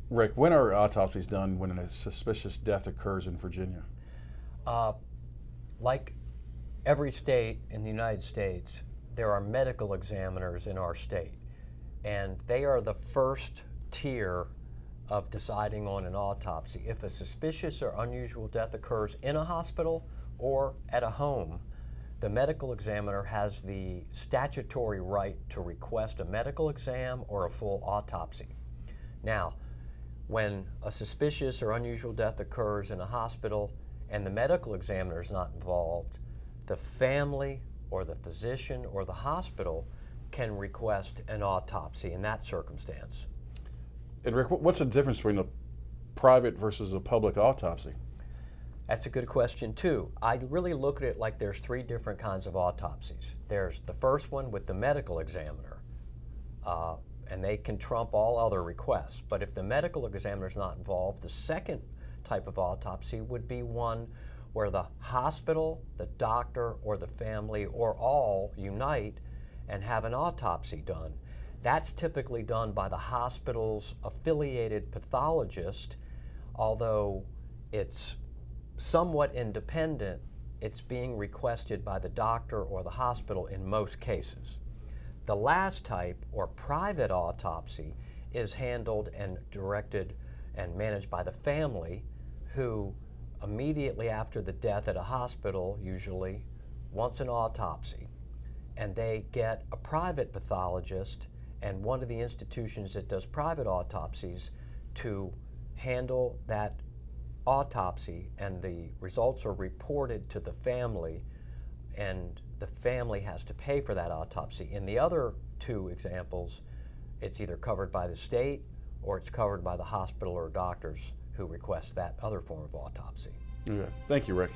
Rick, when are autopsies done when a suspicious death occurs in Virginia? Uh, like every state in the United States, there are medical examiners in our state, and they are the first tier of deciding on an autopsy. If a suspicious or unusual death occurs in a hospital or at a home, the medical examiner has the statutory right to request a medical exam or a full autopsy. Now, when a suspicious or unusual death occurs in a hospital and the medical examiner is not involved, the family or the physician or the hospital can request an autopsy in that circumstance. And Rick, what's the difference between a private versus a public autopsy? That's a good question too. I really look at it like there's three different kinds of autopsies. There's the first one with the medical examiner, and they can trump all other requests. But if the medical examiner is not involved, the second type of autopsy would be one where the hospital, the doctor, or the family, or all unite and have an autopsy done. That's typically done by the hospital's affiliated pathologist, although it's somewhat independent. It's being requested by the doctor or the hospital in most cases. The last type, or private autopsy, is handled and directed and managed by the family, who immediately after the death at a hospital usually wants an autopsy, and they get a private pathologist and one of the institutions that does private autopsies to handle that autopsy, and the results are reported to the family, and the family has to pay for that autopsy. In the other two examples, it's either covered by the state or it's covered by the hospital or doctors who request that other form of autopsy. Okay. Thank you, Rick.